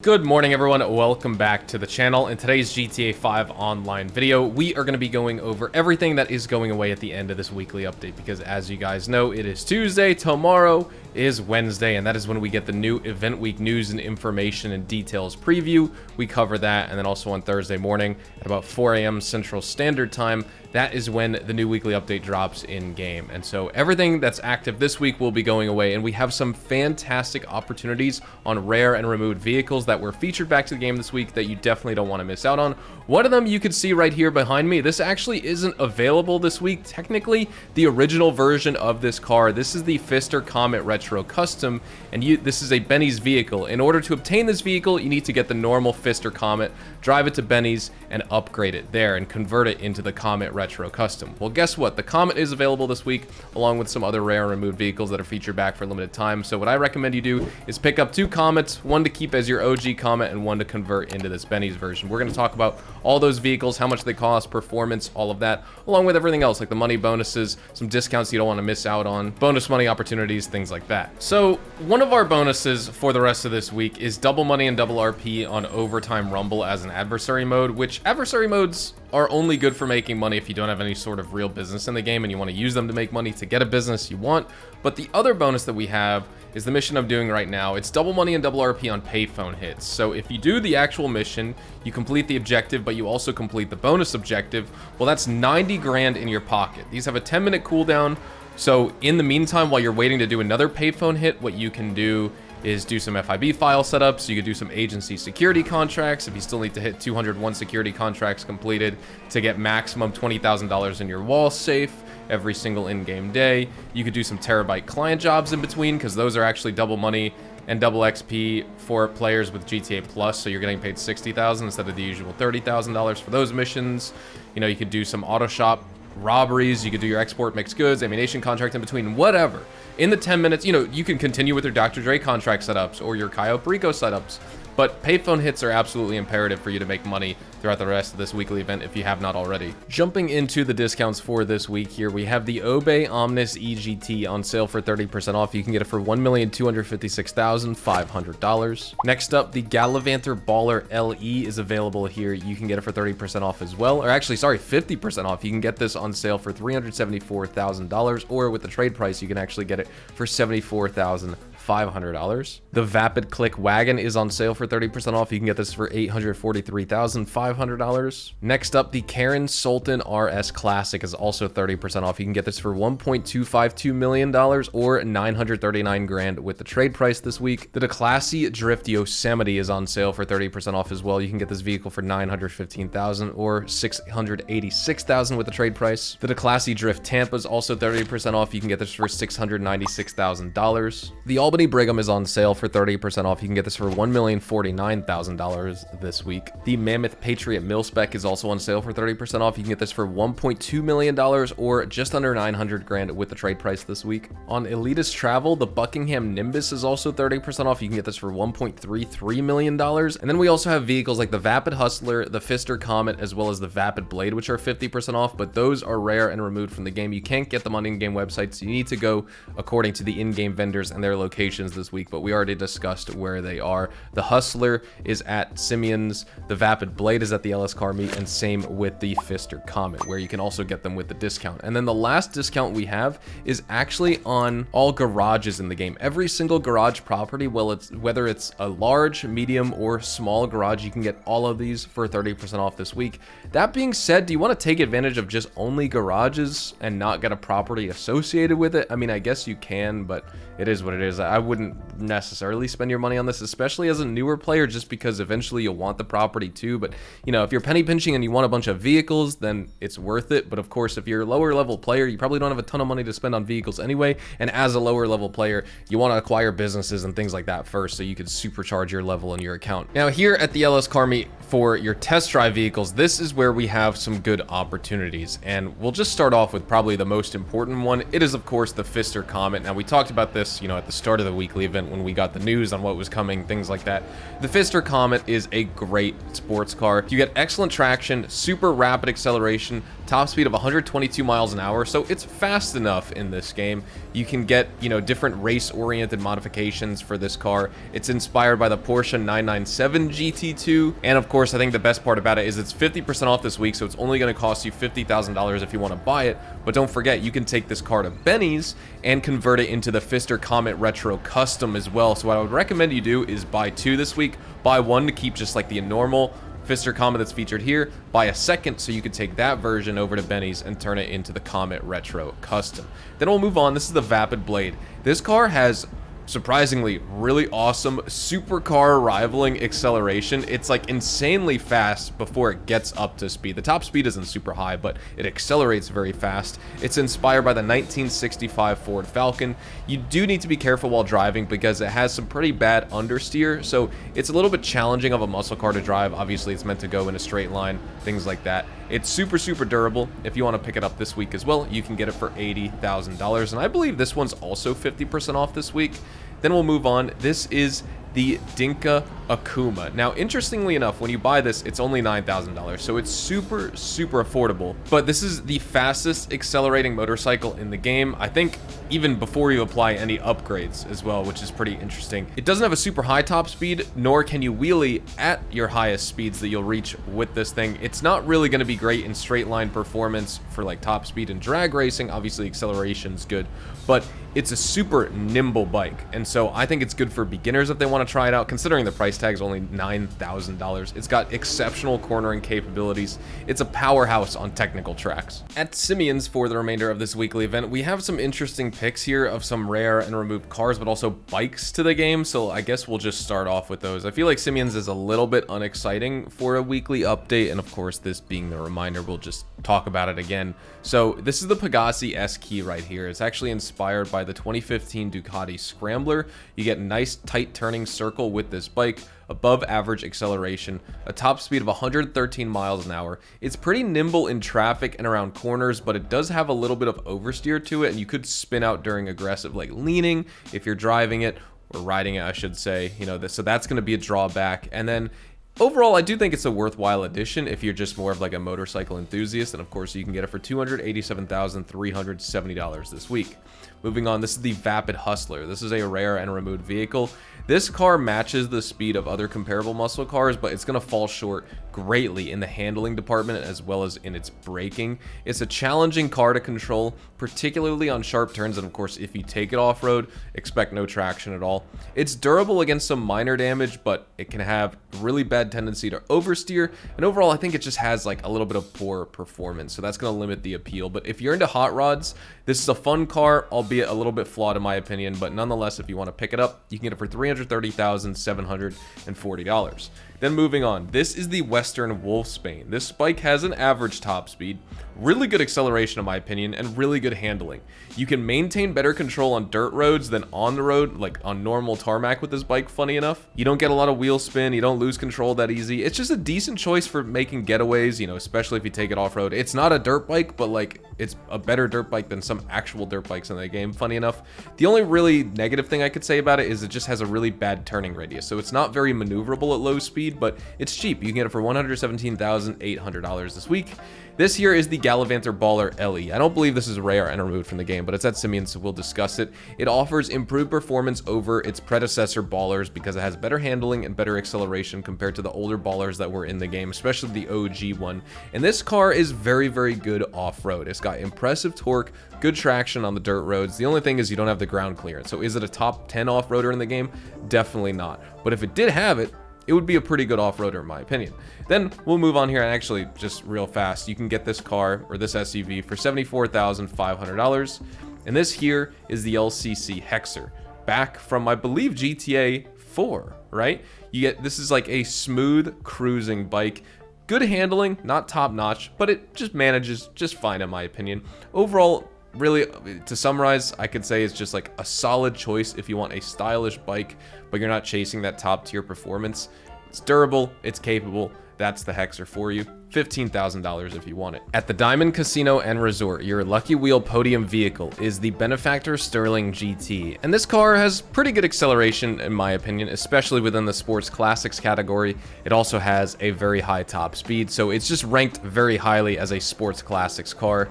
Good morning, everyone. Welcome back to the channel. In today's GTA 5 Online video, we are going to be going over everything that is going away at the end of this weekly update, because as you guys know, it is Tuesday, tomorrow is Wednesday, and that is when we get the new event week news and information and details preview. We cover that, and then also on Thursday morning at about 4 a.m. Central Standard Time, that is when the new weekly update drops in game. And so everything that's active this week will be going away, and we have some fantastic opportunities on rare and removed vehicles that were featured back to the game this week that you definitely don't want to miss out on. One of them you can see right here behind me. This actually isn't available this week. Technically, the original version of this car, this is the Fister Comet Retro Custom, and this is a Benny's vehicle. In order to obtain this vehicle, you need to get the normal Fister Comet, drive it to Benny's, and upgrade it there and convert it into the Comet Retro Custom. Well, guess what? The Comet is available this week, along with some other rare and removed vehicles that are featured back for a limited time. So what I recommend you do is pick up 2 Comets, one to keep as your OG Comet and one to convert into this Benny's version. We're going to talk about all those vehicles, how much they cost, performance, all of that, along with everything else like the money bonuses, some discounts you don't want to miss out on, bonus money opportunities, things like that. So one of our bonuses for the rest of this week is double money and double RP on Overtime Rumble as an adversary mode, which adversary modes are only good for making money if you don't have any sort of real business in the game and you want to use them to make money to get a business you want. But the other bonus that we have is the mission I'm doing right now. It's double money and double RP on payphone hits. So if you do the actual mission, you complete the objective, but you also complete the bonus objective, well, that's 90 grand in your pocket. These have a 10-minute cooldown. So in the meantime, while you're waiting to do another payphone hit, what you can do is do some FIB file setups. You could do some agency security contracts if you still need to hit 201 security contracts completed to get maximum $20,000 in your wall safe every single in-game day. You could do some terabyte client jobs in between, because those are actually double money and double XP for players with GTA Plus, so you're getting paid $60,000 instead of the usual $30,000 for those missions. You know, you could do some auto shop robberies, you could do your export mixed goods, ammunition contract in between, whatever. In the 10 minutes, you know, you can continue with your Dr. Dre contract setups or your Cayo Perico setups, but payphone hits are absolutely imperative for you to make money throughout the rest of this weekly event if you have not already. Jumping into the discounts for this week here, we have the Obey Omnis EGT on sale for 30% off. You can get it for $1,256,500. Next up, the Gallivanter Baller LE is available here. You can get it for 30% off as well, or actually, sorry, 50% off. You can get this on sale for $374,000, or with the trade price, you can actually get it for $74,500. The Vapid Click Wagon is on sale for 30% off. You can get this for $843,500. Next up, the Karen Sultan RS Classic is also 30% off. You can get this for $1.252 million or 939 grand with the trade price this week. The DeClassy Drift Yosemite is on sale for 30% off as well. You can get this vehicle for $915,000 or $686,000 with the trade price. The DeClassy Drift Tampa is also 30% off. You can get this for $696,000. The Albany Brigham is on sale for 30% off. You can get this for $1,049,000 this week. The Mammoth Patriot Mil-Spec is also on sale for 30% off. You can get this for $1.2 million or just under 900 grand with the trade price this week. On Elitist Travel, the Buckingham Nimbus is also 30% off. You can get this for $1.33 million. And then we also have vehicles like the Vapid Hustler, the Fister Comet, as well as the Vapid Blade, which are 50% off, but those are rare and removed from the game. You can't get them on in-game websites. So you need to go according to the in-game vendors and their locations this week, but we already discussed where they are. The Hustler is at Simeon's, the Vapid Blade is at the LS Car Meet, and same with the Fister Comet, where you can also get them with the discount. And then the last discount we have is actually on all garages in the game. Every single garage property, whether it's a large, medium, or small garage, you can get all of these for 30% off this week. That being said, do you want to take advantage of just only garages and not get a property associated with it? I mean, I guess you can, but it is what it is. I wouldn't necessarily spend your money on this, especially as a newer player, just because eventually you'll want the property too. But you know, if you're penny pinching and you want a bunch of vehicles, then it's worth it. But of course, if you're a lower level player, you probably don't have a ton of money to spend on vehicles anyway. And as a lower level player, you want to acquire businesses and things like that first, so you can supercharge your level in your account. Now here at the LS Car Meet for your test drive vehicles, this is where we have some good opportunities. And we'll just start off with probably the most important one. It is of course the Fister Comet. Now we talked about this, you know, at the start of the weekly event when we got the news on what was coming, things like that. The Fister Comet is a great sports car. You get excellent traction, super rapid acceleration, top speed of 122 miles an hour, so it's fast enough in this game. You can get, you know, different race-oriented modifications for this car. It's inspired by the Porsche 997 GT2, and of course, I think the best part about it is it's 50% off this week, so it's only going to cost you $50,000 if you want to buy it. But don't forget, you can take this car to Benny's and convert it into the Pfister Comet Retro Custom as well. So what I would recommend you do is buy 2 this week. Buy 1 to keep just like the normal Pfister Comet that's featured here. Buy a second so you can take that version over to Benny's and turn it into the Comet Retro Custom. Then we'll move on. This is the Vapid Blade. This car has surprisingly really awesome supercar rivaling acceleration. It's like insanely fast before it gets up to speed. The top speed isn't super high, but it accelerates very fast. It's inspired by the 1965 Ford Falcon. You do need to be careful while driving because it has some pretty bad understeer, so it's a little bit challenging of a muscle car to drive. Obviously, it's meant to go in a straight line, things like that. It's super durable. If you want to pick it up this week as well, you can get it for $80,000, and I believe this one's also 50% off this week. Then we'll move on. This is the Dinka Akuma. Now, interestingly enough, when you buy this, it's only $9,000, so it's super affordable. But this is the fastest accelerating motorcycle in the game, I think, even before you apply any upgrades as well, which is pretty interesting. It doesn't have a super high top speed, nor can you wheelie at your highest speeds that you'll reach with this thing. It's not really going to be great in straight line performance for like top speed and drag racing. Obviously, acceleration's good, but it's a super nimble bike, and so I think it's good for beginners if they want to try it out, considering the price tag is only $9,000. It's got exceptional cornering capabilities. It's a powerhouse on technical tracks. At Simeon's for the remainder of this weekly event, we have some interesting picks here of some rare and removed cars, but also bikes to the game, so I guess we'll just start off with those. I feel like Simeon's is a little bit unexciting for a weekly update, and of course, this being the reminder, we'll just talk about it again. So this is the Pegassi S key right here. It's actually inspired by the 2015 Ducati Scrambler. You get nice tight turning circle with this bike, above average acceleration, a top speed of 113 miles an hour. It's pretty nimble in traffic and around corners, but it does have a little bit of oversteer to it, and you could spin out during aggressive like leaning if you're driving it, or riding it I should say, you know, so that's going to be a drawback. And then overall, I do think it's a worthwhile addition if you're just more of like a motorcycle enthusiast, and of course you can get it for $287,370 this week. Moving on, this is the Vapid Hustler. This is a rare and removed vehicle. This car matches the speed of other comparable muscle cars, but it's going to fall short greatly in the handling department as well as in its braking. It's a challenging car to control, particularly on sharp turns, and of course if you take it off-road, expect no traction at all. It's durable against some minor damage, but it can have really bad tendency to oversteer, and overall I think it just has like a little bit of poor performance, so that's going to limit the appeal. But if you're into hot rods, this is a fun car, albeit a little bit flawed in my opinion, but nonetheless, if you want to pick it up, you can get it for $330,740. Then moving on, this is the Western Wolfsbane. This bike has an average top speed, really good acceleration in my opinion, and really good handling. You can maintain better control on dirt roads than on the road, like on normal tarmac with this bike, funny enough. You don't get a lot of wheel spin, you don't lose control that easy. It's just a decent choice for making getaways, you know, especially if you take it off-road. It's not a dirt bike, but like it's a better dirt bike than some actual dirt bikes in the game, funny enough. The only really negative thing I could say about it is it just has a really bad turning radius, so it's not very maneuverable at low speed, but it's cheap. You can get it for $117,800 this week. This here is the Gallivanter Baller LE. I don't believe this is rare and removed from the game, but it's at Simeon's, so we'll discuss it. It offers improved performance over its predecessor Ballers because it has better handling and better acceleration compared to the older Ballers that were in the game, especially the OG one. And this car is very good off-road. It's got impressive torque, good traction on the dirt roads. The only thing is you don't have the ground clearance. So is it a top 10 off-roader in the game? Definitely not. But if it did have it, it would be a pretty good off-roader in my opinion. Then we'll move on here, and actually just real fast, you can get this car or this SUV for $74,500. And this here is the LCC Hexer, back from I believe GTA 4, right? You get, this is like a smooth cruising bike. Good handling, not top notch, but it just manages just fine in my opinion. Overall, really, to summarize, I could say it's just like a solid choice if you want a stylish bike, but you're not chasing that top tier performance. It's durable, it's capable. That's the Hexer for you. $15,000 if you want it. At the Diamond Casino and Resort, your Lucky Wheel podium vehicle is the Benefactor Sterling GT, and this car has pretty good acceleration in my opinion, especially within the sports classics category. It also has a very high top speed, so it's just ranked very highly as a sports classics car.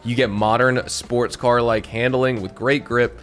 You get modern sports car-like handling with great grip.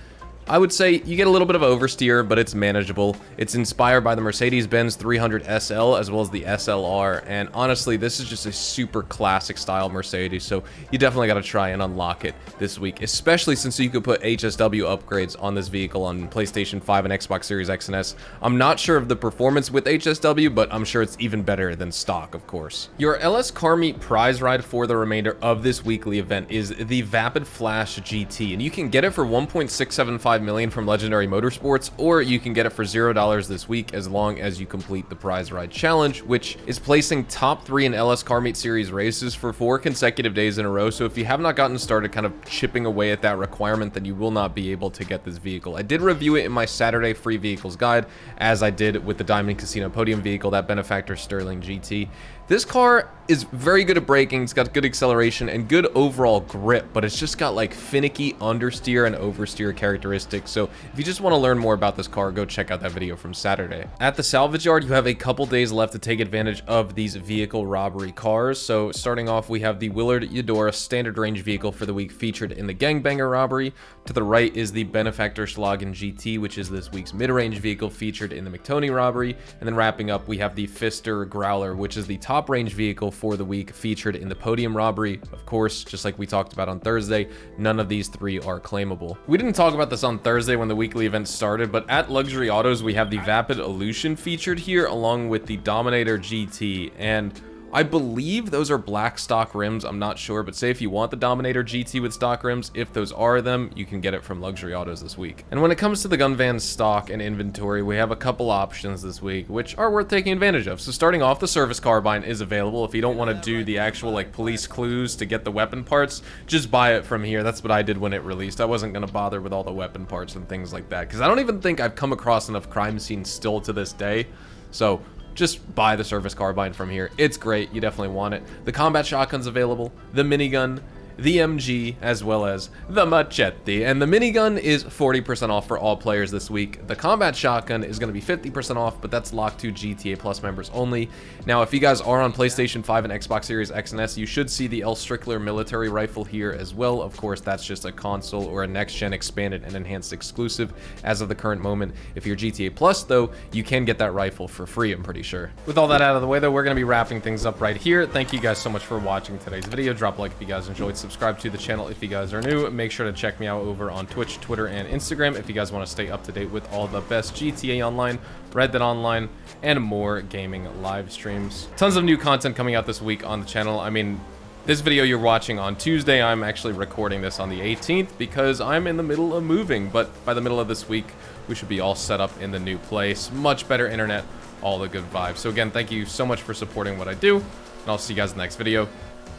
I would say you get a little bit of oversteer, but it's manageable. It's inspired by the Mercedes-Benz 300 SL as well as the SLR, and honestly, this is just a super classic style Mercedes, so you definitely got to try and unlock it this week, especially since you could put HSW upgrades on this vehicle on PlayStation 5 and Xbox Series X and S. I'm not sure of the performance with HSW, but I'm sure it's even better than stock, of course. Your LS Car Meet prize ride for the remainder of this weekly event is the Vapid Flash GT, and you can get it for 1.675 million from Legendary Motorsports, or you can get it for $0 this week as long as you complete the prize ride challenge, which is placing top 3 in LS Car Meet Series races for 4 consecutive days in a row. So if you have not gotten started kind of chipping away at that requirement, then you will not be able to get this vehicle. I did review it in my Saturday free vehicles guide, as I did with the Diamond Casino podium vehicle, that Benefactor Sterling GT. This car is very good at braking, it's got good acceleration and good overall grip, but it's just got like finicky understeer and oversteer characteristics. So if you just want to learn more about this car, go check out that video from Saturday. At the salvage yard, you have a couple days left to take advantage of these vehicle robbery cars. So starting off, we have the Willard Eudora standard range vehicle for the week featured in the Gangbanger robbery. To the right is the Benefactor Schlagen GT, which is this week's mid-range vehicle featured in the McToney robbery. And then wrapping up, we have the Pfister Growler, which is the top range vehicle for the week featured in the podium robbery. Of course, just like we talked about on Thursday, none of these 3 are claimable. We didn't talk about this on Thursday when the weekly event started, but at Luxury Autos, we have the Vapid Illusion featured here along with the Dominator GT, and I believe those are black stock rims. I'm not sure, but say if you want the Dominator GT with stock rims, if those are them, you can get it from Luxury Autos this week. And when it comes to the gun van stock and inventory, we have a couple options this week, which are worth taking advantage of. So starting off, the service carbine is available. If you don't want to do the actual like police clues to get the weapon parts, just buy it from here. That's what I did when it released. I wasn't going to bother with all the weapon parts and things like that, because I don't even think I've come across enough crime scenes still to this day. So just buy the service carbine from here. It's great. You definitely want it. The combat shotgun's available, the minigun, the MG, as well as the machete. And the minigun is 40% off for all players this week. The combat shotgun is going to be 50% off, but that's locked to GTA Plus members only. Now, if you guys are on PlayStation 5 and Xbox Series X and S, you should see the L. Strickler military rifle here as well. Of course, that's just a console or a next-gen expanded and enhanced exclusive as of the current moment. If you're GTA Plus, though, you can get that rifle for free, I'm pretty sure. With all that out of the way, though, we're going to be wrapping things up right here. Thank you guys so much for watching today's video. Drop a like if you guys enjoyed. Subscribe to the channel if you guys are new. Make sure to check me out over on Twitch, Twitter, and Instagram if you guys want to stay up to date with all the best GTA Online, Red Dead Online, and more gaming live streams. Tons of new content coming out this week on the channel. I mean, this video you're watching on Tuesday, I'm actually recording this on the 18th because I'm in the middle of moving, but by the middle of this week, we should be all set up in the new place. Much better internet, all the good vibes. So again, thank you so much for supporting what I do, and I'll see you guys in the next video.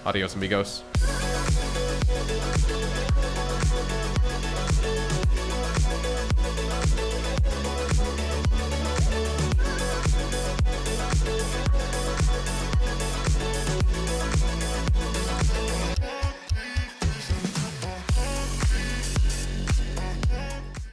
Adios, amigos.